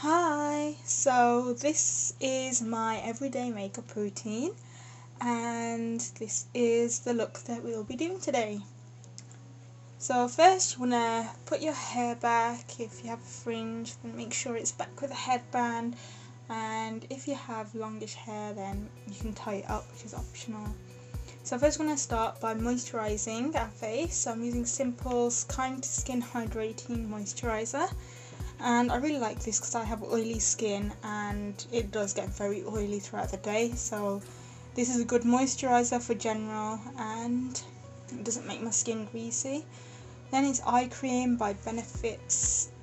Hi, so this is my everyday makeup routine and this is the look that we'll be doing today. So first you want to put your hair back. If you have a fringe, then make sure it's back with a headband, and if you have longish hair then you can tie it up, which is optional. So first we're going to start by moisturising our face. So I'm using Simple's Kind Skin Hydrating Moisturiser. And I really like this because I have oily skin and it does get very oily throughout the day, so this is a good moisturiser for general and it doesn't make my skin greasy. Then it's eye cream by Benefit's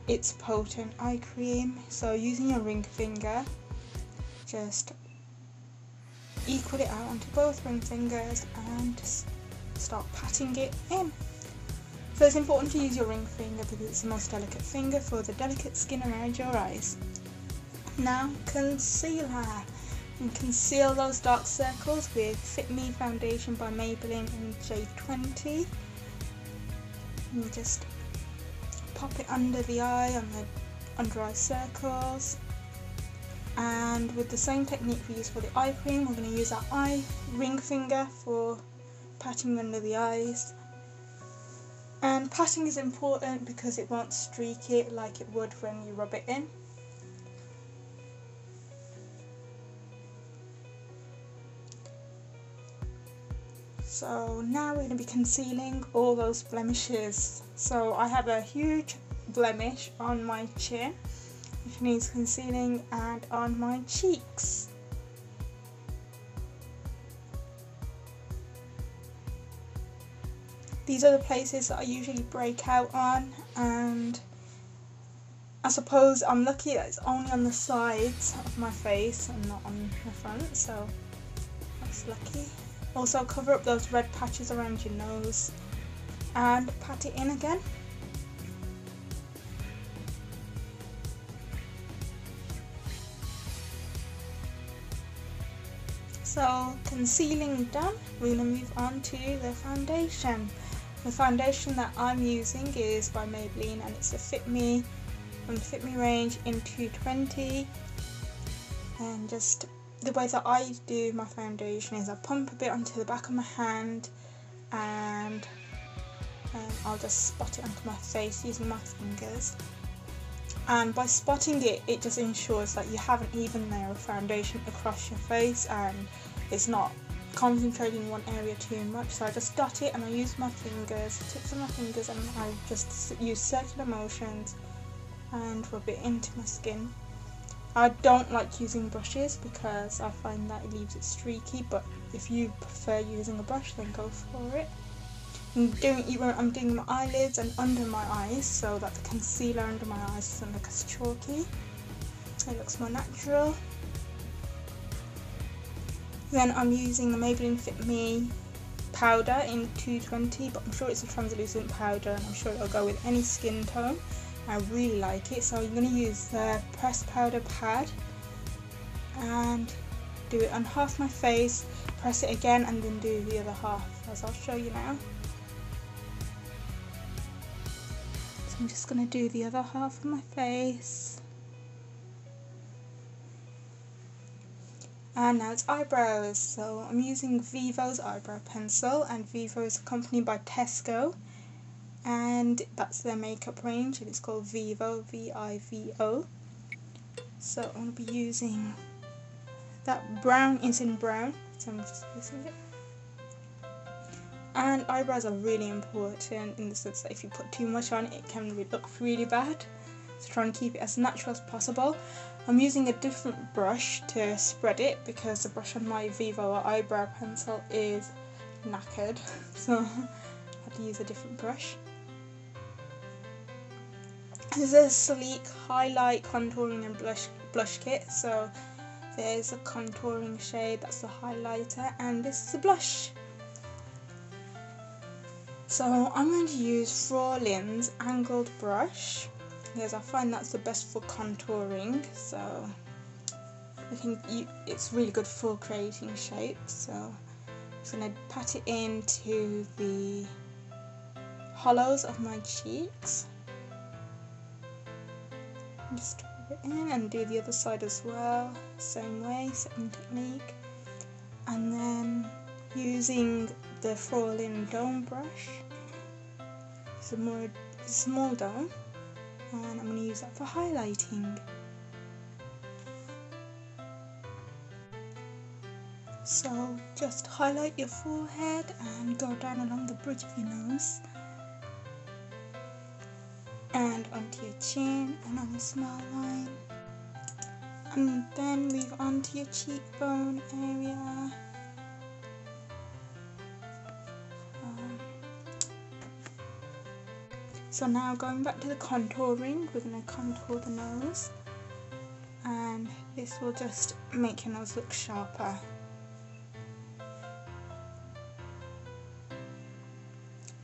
It's Potent Eye Cream. So using your ring finger, just equal it out onto both ring fingers and just start patting it in. So it's important to use your ring finger because it's the most delicate finger for the delicate skin around your eyes. Now concealer. And conceal those dark circles with Fit Me foundation by Maybelline in shade 20. And just pop it under the eye, on the under eye circles. And with the same technique we use for the eye cream, we're going to use our eye ring finger for patting under the eyes. And patting is important because it won't streak it like it would when you rub it in. So now we're going to be concealing all those blemishes. So I have a huge blemish on my chin, which needs concealing, and on my cheeks. These are the places that I usually break out on, and I suppose I'm lucky that it's only on the sides of my face and not on the front, so that's lucky. Also cover up those red patches around your nose and pat it in again. So concealing done, we're going to move on to the foundation. The foundation that I'm using is by Maybelline and it's the Fit Me from the Fit Me range in 220. And just the way that I do my foundation is I pump a bit onto the back of my hand and I'll just spot it onto my face using my fingers. And by spotting it, it just ensures that you have an even layer of foundation across your face and it's not concentrating in one area too much. So I just dot it and I use my fingers, tips of my fingers, and I just use circular motions and rub it into my skin. I don't like using brushes because I find that it leaves it streaky, but if you prefer using a brush then go for it. I'm doing my eyelids and under my eyes so that the concealer under my eyes doesn't look as chalky. It looks more natural. Then I'm using the Maybelline Fit Me powder in 220, but I'm sure it's a translucent powder and I'm sure it'll go with any skin tone. I really like it, so I'm going to use the pressed powder pad and do it on half my face, press it again and then do the other half, as I'll show you now. So I'm just going to do the other half of my face. And now it's eyebrows, so I'm using Vivo's eyebrow pencil, and Vivo is accompanied by Tesco, and that's their makeup range, and it's called Vivo, V-I-V-O. So I'm going to be using that. Brown is in brown, so I'm just using it. And eyebrows are really important in the sense that if you put too much on, it can look really bad. So try and keep it as natural as possible. I'm using a different brush to spread it because the brush on my Vivo eyebrow pencil is knackered, so I had to use a different brush. This is a sleek highlight, contouring and blush kit. So there's a contouring shade, that's the highlighter, and this is the blush. So I'm going to use Frawlin's angled brush because I find that's the best for contouring. So it's really good for creating shapes. So I'm just going to pat it into the hollows of my cheeks. Just it in and do the other side as well, same way, same technique. And then using the Falling Dome brush, it's a more small dome, and I'm going to use that for highlighting. So just highlight your forehead and go down along the bridge of your nose and onto your chin and on your smile line, and then move on to your cheekbone area. So now going back to the contouring, we're going to contour the nose, and this will just make your nose look sharper.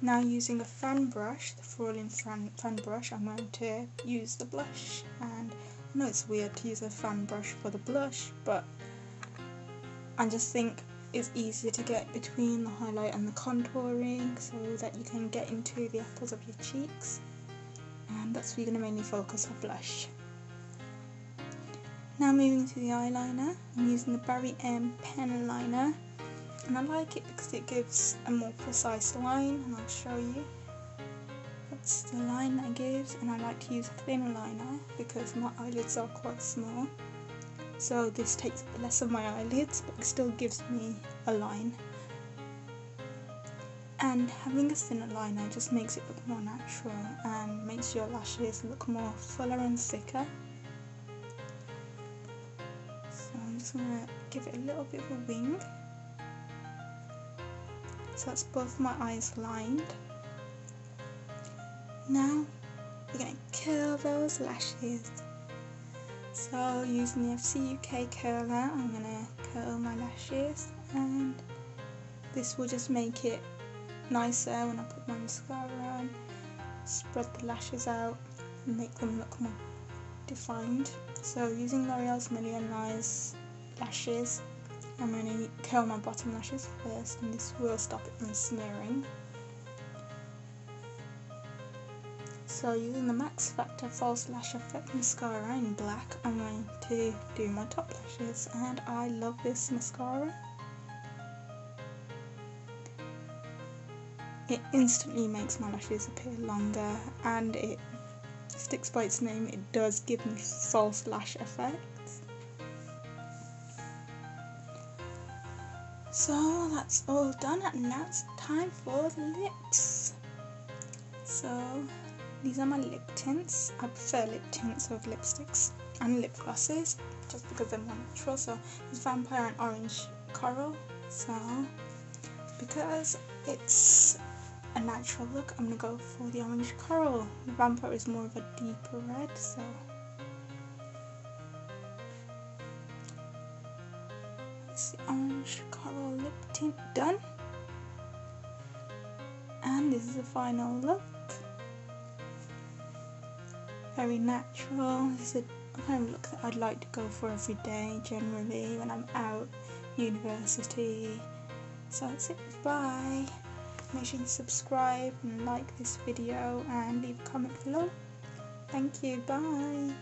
Now using a fan brush, the Falling fan brush, I'm going to use the blush. And I know it's weird to use a fan brush for the blush, but I just think it's easier to get between the highlight and the contouring so that you can get into the apples of your cheeks. And that's where you're going to mainly focus on blush. Now moving to the eyeliner, I'm using the BarryM pen liner. And I like it because it gives a more precise line, and I'll show you. That's the line that it gives, and I like to use a thin liner because my eyelids are quite small. So this takes less of my eyelids, but it still gives me a line. And having a thinner liner just makes it look more natural and makes your lashes look more fuller and thicker. So I'm just going to give it a little bit of a wing. So that's both my eyes lined. Now we're going to curl those lashes. So using the FCUK curler, I'm going to curl my lashes, and this will just make it nicer when I put my mascara on, spread the lashes out and make them look more defined. So using L'Oreal's Million Eyes lashes, I'm going to curl my bottom lashes first, and this will stop it from smearing. So using the Max Factor False Lash Effect mascara in black, I'm going to do my top lashes, and I love this mascara. It instantly makes my lashes appear longer, and it sticks by its name, it does give me false lash effect. So that's all done, and now it's time for the lips. So these are my lip tints. I prefer lip tints over lipsticks and lip glosses just because they're more natural. So it's Vampire and Orange Coral. So because it's a natural look, I'm going to go for the Orange Coral. The Vampire is more of a deeper red, so that's the Orange Coral lip tint done. And this is the final look. Very natural. This is a kind of look that I'd like to go for every day, generally, when I'm out, university. So that's it, bye. Make sure you subscribe and like this video and leave a comment below. Thank you, bye.